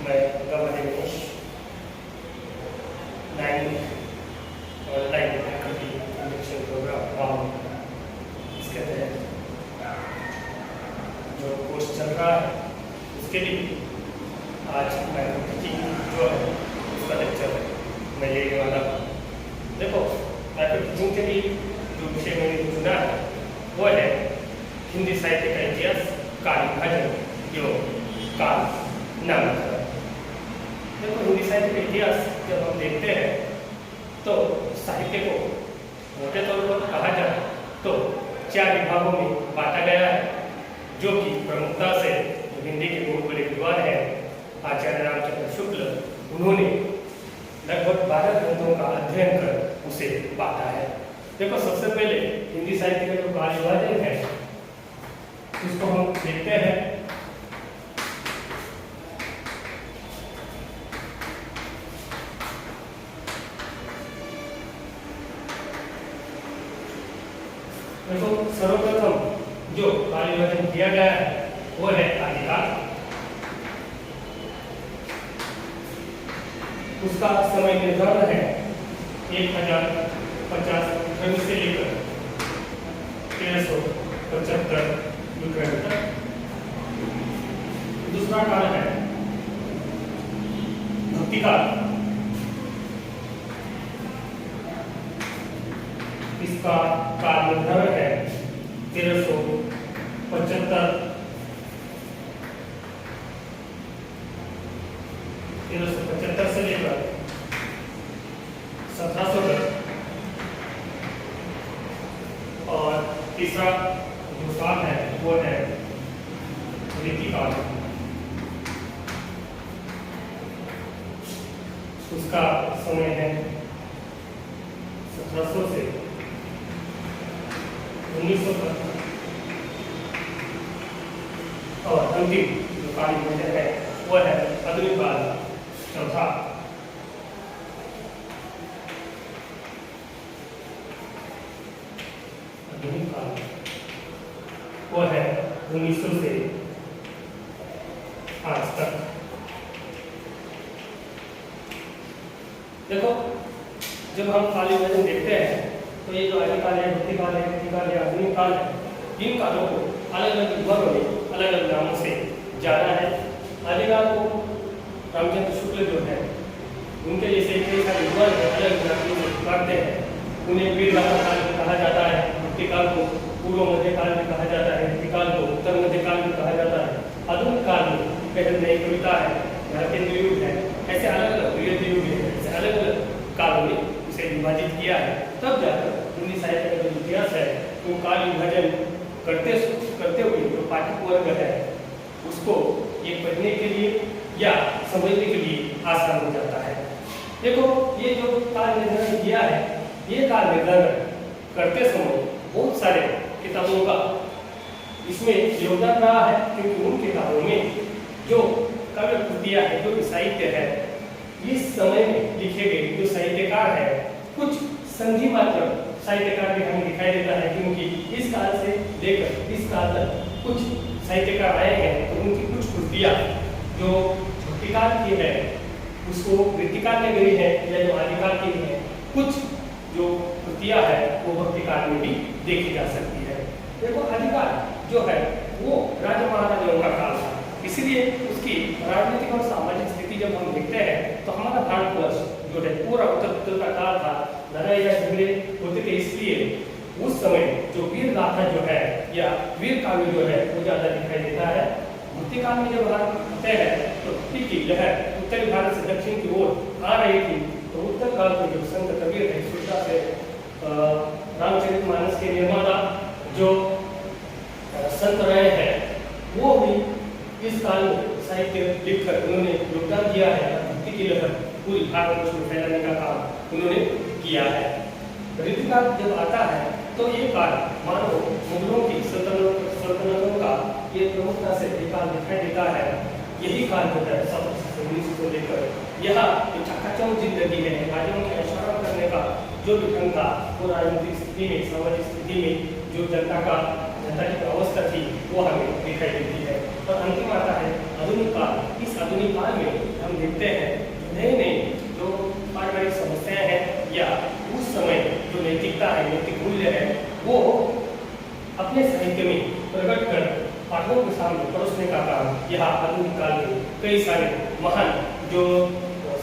मैं गवर्नर दिनेश दैनिक online faculty induction programme वाम इसके तहत जो कोर्स चल रहा है उसके लिए आज मैथमेटिक्स जो है उसका लेक्चर मैं लेने वाला हूँ। देखो मैथमेटिक्स के लिए जो विषय मैंने चुना है वो है हिंदी साहित्य का इतिहास, काल विभाजन एवं काल नामकरण। देखो हिंदी साहित्य का इतिहास जब हम देखते हैं तो साहित्य को मोटे तौर पर कहा जाए तो 4 विभागों में बांटा गया है, जो कि प्रमुखता से हिंदी के बहुत बड़े विद्वान हैं आचार्य रामचंद्र शुक्ल, उन्होंने लगभग 12 ग्रंथों का अध्ययन कर उसे बांटा है। देखो सबसे पहले हिंदी साहित्य का जो काल विभाजन है उसको हम देखते हैं। देखो सर्वप्रथम जो काल विभाजन किया गया है वो है आदिकाल। उसका समय निर्धारण है 1050 से लेकर 1375 तक। दूसरा काल है भक्ति काल। इसका काल निर्धारण है 1375 से लेकर 1700 तक। और तीसरा जो काल है वो है रीति काल। उसका समय है 1700 से 1900 तक। और अंतिम जो काल विभाजन है वो है आधुनिक काल, चौथा। आधुनिक काल वो है 1900 से आज तक। देखो जब हम काल विभाजन देखते हैं तो ये जो आदिकाल है, भक्ति काल है, रीति काल है, आधुनिक काल है, इन कालों को अलग अलग विद्वानों ने अलग अलग नामों से जाना है। आदिकाल को रामचंद्र शुक्ल जो है उनके जैसे कई सारे विद्वान अलग नामों से पुकारते हैं। उन्हें वीर काल भी कहा जाता है, भक्ति काल को पूर्व मध्य काल भी कहा जाता है, रीति काल को उत्तर मध्य काल भी कहा जाता है। आधुनिक काल में पहले नई कविता है, भारतीय युग है, ऐसे अलग अलग युग है, ऐसे अलग अलग कालों में उसे विभाजित किया है। तब जाकर हिंदी साहित्य का जो इतिहास है वो काल विभाजन करते हुए जो पाठक वर्ग है उसको ये पढ़ने के लिए या समझने के लिए आसान हो जाता है। देखो ये जो काल निर्धारण किया है, ये काल निर्धारण करते समय बहुत सारे किताबों का इसमें योगदान रहा है, क्योंकि उन किताबों में जो काव्य कृतियां है, जो साहित्य है, इस समय में लिखे गए जो साहित्यकार है, कुछ संधि मात्र साहित्यकार भी हमें दिखाई देता है, क्योंकि इस काल से लेकर इस काल तक कुछ साहित्यकार आए हैं तो उनकी कुछ कृतियां जो भक्तिकाल की है उसको रीतिकाल में गई है, या जो आदिकाल की है कुछ जो कृतियां है वो भक्तिकाल में भी देखी जा सकती है। देखो आदिकाल जो है वो राजा महाराजाओं का काल था, इसलिए उसकी राजनीतिक और सामाजिक स्थिति जब हम देखते हैं तो हमारा भारतवर्ष जो है पूरा उत्तर का काल था। लड़ाई या झगड़े होते थे, इसलिए उस समय जो वीर गाथा जो है या वीर काव्य जो है वो ज्यादा दिखाई देता है। भक्ति काल में जब हम देखते हैं तो भक्ति की लहर उत्तरी भारत से दक्षिण की ओर आ रही थी, तो उत्तर काल में जो संत कबीर है, सूरदास है, रामचरितमानस के निर्माता जो संत रहे हैं, वो भी इस काल में साहित्य लिखकर उन्होंने योगदान दिया है। भक्ति की लहर पूरी भारतवर्ष में फैलाने का काम उन्होंने किया है। रीतिकाल जब आता है तो ये काल मानो मुगलों की सल्तनतों का ये प्रमुखता से काल दिखाई देता है। यही काल जो है 1719 को लेकर यह चकाचौंध जिंदगी है, राजाओं के अनुसरण करने का जो भी ढंग था वो राजनीतिक स्थिति में, सामाजिक स्थिति में जो जनता की अवस्था थी वो हमें दिखाई देती है। और अंतिम आता है आधुनिक काल। इस आधुनिक काल में यह आधुनिक काल में कई सारे महान जो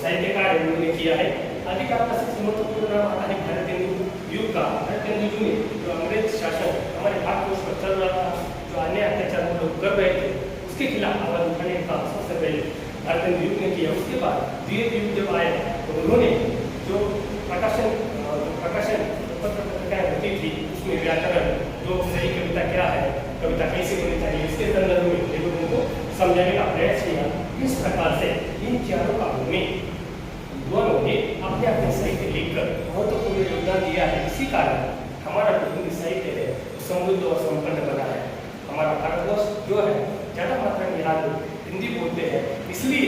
साहित्यकार है उन्होंने किया है। आगे का आपका सबसे महत्वपूर्ण नाम आता है भारतेंदु युग का। भारतेंदु ने जो अंग्रेज शासन हमारे भारतवर्ष पर चल रहा था, जो अन्य अत्याचार हम लोग कर रहे थे, उसके खिलाफ आवाज उठाने का सबसे पहले भारतेंदु युग ने किया। उसके बाद द्वितीय युग जब आया तो उन्होंने जो प्रकाशन पत्र पत्रिकाएं होती थी उसमें व्याकरण, जो सही कविता क्या है, कविता कैसे होनी चाहिए, इसके संदर्भ में लेखकों को समझाने का प्रयास किया। इस प्रकार से इन चारों कामों में दोनों ने अपने अपने साहित्य लिखकर महत्वपूर्ण योगदान दिया है। इसी कारण हमारा जो हिंदी साहित्य है समृद्ध और संपन्न बना है। हमारा भारतवर्ष जो है ज़्यादा मात्रा में यहाँ लोग हिंदी बोलते हैं, इसलिए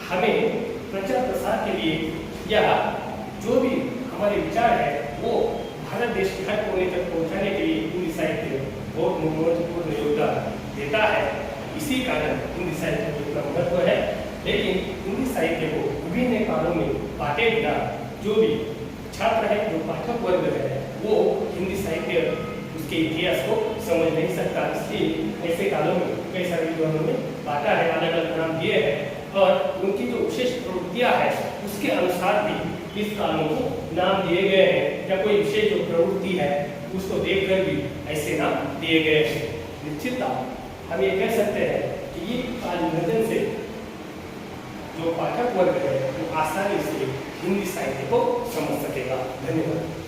हमें प्रचार प्रसार के लिए या जो भी हमारे विचार है वो भारत देश के हर कोने तक पहुँचाने के लिए हिंदी साहित्य बहुत महत्वपूर्ण योगदान देता है। इसी कारण हिंदी साहित्य को इतना महत्व है। लेकिन हिंदी साहित्य को विभिन्न कालों में बांटे बिना जो भी छात्र है, जो पाठक वर्ग है, वो हिंदी साहित्य उसके इतिहास को समझ नहीं सकता। इसलिए ऐसे कालों में कई सारे विद्वानों ने बांटा है, अलग अलग नाम दिए हैं और उनकी जो विशेष प्रवृत्तियाँ है उसके अनुसार भी इस कालों को नाम दिए गए हैं, या कोई विशेष जो प्रवृत्ति है उसको देखकर भी ऐसे नाम दिए गए हैं। निश्चितता हम ये कह सकते हैं कि ये काल विभाजन से जो पाठक वर्ग है वो आसानी से हिंदी साहित्य को समझ सकेगा। धन्यवाद।